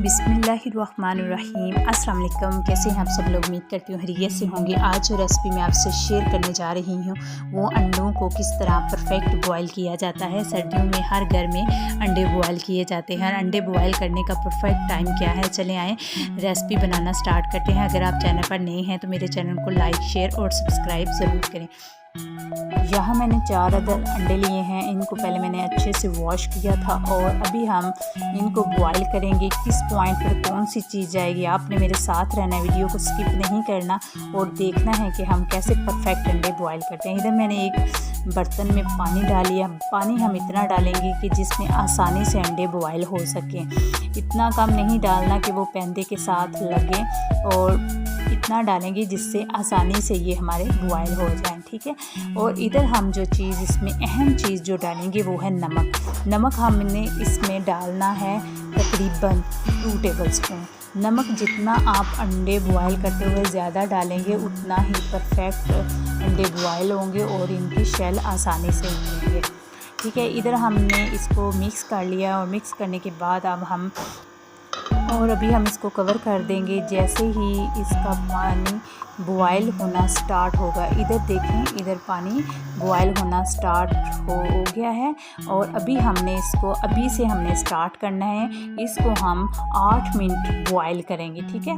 बिस्मिल्लाहिर्रहमानिर्रहीम। अस्सलाम वालेकुम। कैसे हैं आप सब लोग? उम्मीद करती हूँ खैरियत से होंगे। आज जो रेसिपी मैं आपसे शेयर करने जा रही हूँ वो अंडों को किस तरह परफेक्ट बॉयल किया जाता है। सर्दियों में हर घर में अंडे बॉयल किए जाते हैं। अंडे बॉयल करने का परफेक्ट टाइम क्या है, चलें आएँ रेसिपी बनाना स्टार्ट करते हैं। अगर आप चैनल पर नए हैं तो मेरे चैनल को लाइक, शेयर और सब्सक्राइब ज़रूर करें। यहाँ मैंने 4 अदद अंडे लिए हैं। इनको पहले मैंने अच्छे से वॉश किया था और अभी हम इनको बॉईल करेंगे। किस पॉइंट पर कौन सी चीज़ जाएगी, आपने मेरे साथ रहना है, वीडियो को स्किप नहीं करना और देखना है कि हम कैसे परफेक्ट अंडे बॉईल करते हैं। इधर मैंने एक बर्तन में पानी डाल लिया। पानी हम इतना डालेंगे कि जिसमें आसानी से अंडे बॉईल हो सकें। इतना कम नहीं डालना कि वो पैंदे के साथ लगे, और इतना डालेंगे जिससे आसानी से ये हमारे बॉयल हो जाएं, ठीक है। और इधर हम जो चीज़ इसमें अहम चीज़ जो डालेंगे वो है नमक। नमक हमने इसमें डालना है तकरीबन 2 टेबल स्पून। नमक जितना आप अंडे बॉयल करते हुए ज़्यादा डालेंगे उतना ही परफेक्ट अंडे बॉयल होंगे और इनकी शेल आसानी से निकलेंगे, ठीक है। इधर हमने इसको मिक्स कर लिया और मिक्स करने के बाद अभी हम इसको कवर कर देंगे। जैसे ही इसका पानी बॉयल होना स्टार्ट होगा, इधर देखें, इधर पानी बॉयल होना स्टार्ट हो गया है और अभी से हमने स्टार्ट करना है। इसको हम 8 मिनट बॉयल करेंगे, ठीक है।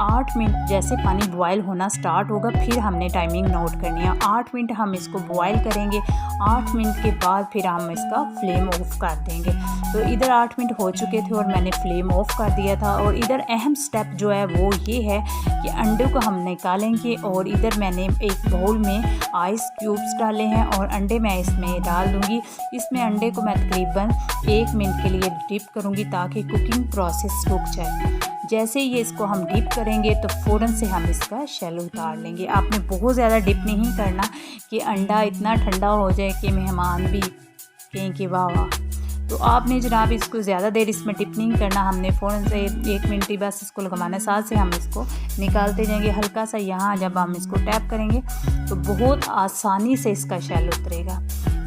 8 मिनट जैसे पानी बॉयल होना स्टार्ट होगा फिर हमने टाइमिंग नोट करनी है। 8 मिनट हम इसको बॉयल करेंगे। 8 मिनट के बाद फिर हम इसका फ्लेम ऑफ कर देंगे। तो इधर 8 मिनट हो चुके थे और मैंने फ्लेम ऑफ कर दिया था। और इधर अहम स्टेप जो है वो ये है कि अंडे को हम निकालेंगे और इधर मैंने एक बाउल में आइस क्यूब्स डाले हैं और अंडे मैं इसमें डाल दूँगी। इसमें अंडे को मैं तकरीबन 1 मिनट के लिए डिप करूँगी ताकि कुकिंग प्रोसेस रुक जाए। जैसे ही इसको हम डिप करेंगे तो फ़ौरन से हम इसका शेल उतार लेंगे। आपने बहुत ज़्यादा डिप नहीं करना कि अंडा इतना ठंडा हो जाए कि मेहमान भी कहें कि वाह वाह। तो आपने जनाब इसको ज़्यादा देर इसमें डिप नहीं करना। हमने फ़ौरन से 1 मिनट ही बस इसको लगवाना, साथ से हम इसको निकालते जाएंगे। हल्का सा यहाँ जब हम इसको टैप करेंगे तो बहुत आसानी से इसका शेल उतरेगा।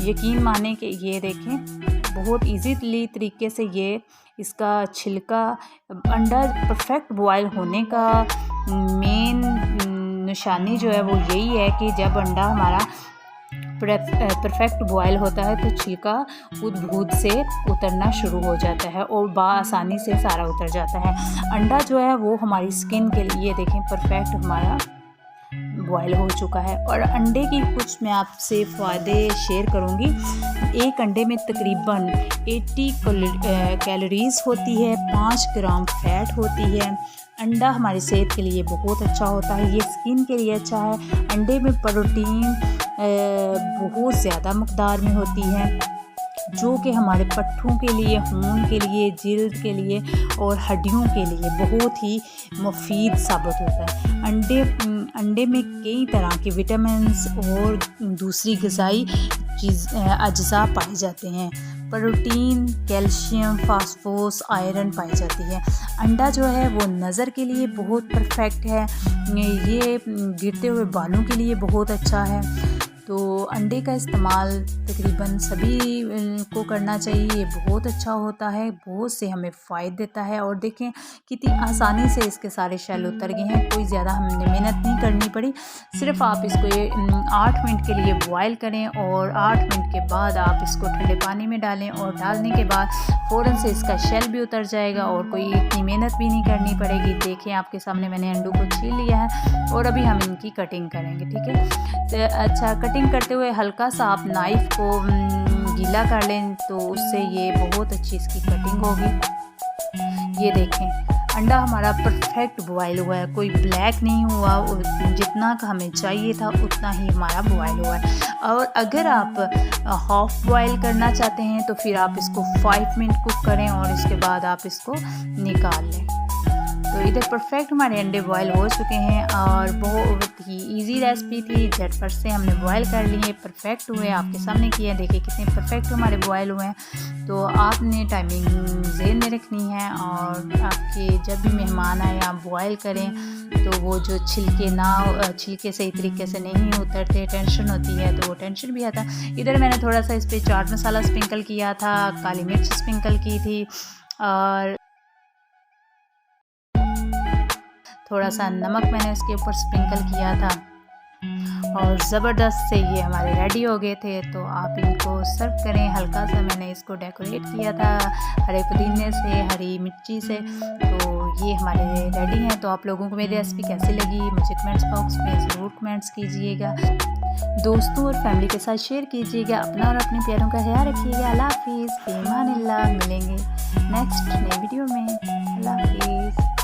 यकीन माने कि ये देखें बहुत ईजीली तरीके से ये इसका छिलका। अंडा परफेक्ट बॉयल होने का मेन निशानी जो है वो यही है कि जब अंडा हमारा परफेक्ट बॉयल होता है तो छिलका खुद से उतरना शुरू हो जाता है और आसानी से सारा उतर जाता है। अंडा जो है वो हमारी स्किन के लिए देखें परफेक्ट हमारा बॉयल हो चुका है। और अंडे की कुछ मैं आपसे फ़ायदे शेयर करूंगी। एक अंडे में तकरीबन 80 कैलोरीज़ होती है, 5 ग्राम फैट होती है। अंडा हमारी सेहत के लिए बहुत अच्छा होता है, ये स्किन के लिए अच्छा है। अंडे में प्रोटीन बहुत ज़्यादा मकदार में होती है जो कि हमारे पट्ठों के लिए, खून के लिए, जिल्द के लिए और हड्डियों के लिए बहुत ही मुफीद साबित होता है। अंडे में कई तरह के विटामिन्स और दूसरी ग़िज़ाई अज्जा पाए जाते हैं। प्रोटीन, कैल्शियम, फास्फोरस, आयरन पाई जाती है। अंडा जो है वो नज़र के लिए बहुत परफेक्ट है। ये गिरते हुए बालों के लिए बहुत अच्छा है। तो अंडे का इस्तेमाल तकरीबन सभी को करना चाहिए। ये बहुत अच्छा होता है, बहुत से हमें फ़ायदे देता है। और देखें कितनी आसानी से इसके सारे शेल उतर गए हैं, कोई ज़्यादा हमने मेहनत नहीं करनी पड़ी। सिर्फ आप इसको 8 मिनट के लिए बॉयल करें और 8 मिनट के बाद आप इसको ठंडे पानी में डालें और डालने के बाद फ़ौरन से इसका शेल भी उतर जाएगा और कोई इतनी मेहनत भी नहीं करनी पड़ेगी। देखें आपके सामने मैंने अंडों को छील लिया है और अभी हम इनकी कटिंग करेंगे, ठीक है। तो अच्छा, कटिंग करते हुए हल्का सा आप नाइफ़ को गीला कर लें तो उससे ये बहुत अच्छी इसकी कटिंग होगी। ये देखें अंडा हमारा परफेक्ट बॉयल हुआ है, कोई ब्लैक नहीं हुआ, जितना हमें चाहिए था उतना ही हमारा बॉयल हुआ है। और अगर आप हाफ बॉयल करना चाहते हैं तो फिर आप इसको 5 मिनट कुक करें और इसके बाद आप इसको निकाल लें। तो इधर परफेक्ट हमारे अंडे बॉयल हो चुके हैं और बहुत ही इजी रेसिपी थी। झटपट से हमने बॉयल कर लिए, परफेक्ट हुए, आपके सामने किए। देखिए कितने परफेक्ट हमारे बॉयल हुए हैं। तो आपने टाइमिंग ज़हन में रखनी है और आपके जब भी मेहमान आए आप बॉयल करें तो वो जो छिलके सही तरीके से नहीं उतरते, टेंशन होती है, तो वो टेंशन भी आता है। इधर मैंने थोड़ा सा इस पर चाट मसाला स्प्रिंकल किया था, काली मिर्च स्प्रिंकल की थी और थोड़ा सा नमक मैंने उसके ऊपर स्प्रिंकल किया था और ज़बरदस्त से ये हमारे रेडी हो गए थे। तो आप इनको सर्व करें। हल्का सा मैंने इसको डेकोरेट किया था हरे पुदीने से, हरी मिर्ची से। तो ये हमारे रेडी हैं। तो आप लोगों को मेरी रेसिपी कैसी लगी मुझे कमेंट्स बॉक्स में ज़रूर कमेंट्स कीजिएगा, दोस्तों और फैमिली के साथ शेयर कीजिएगा। अपना और अपने प्यारों का ख्याल रखिएगा। अल्लाह हाफिज़, फ़ी अमानिल्लाह। मिलेंगे नेक्स्ट नए वीडियो में। अल्लाह हाफिज़।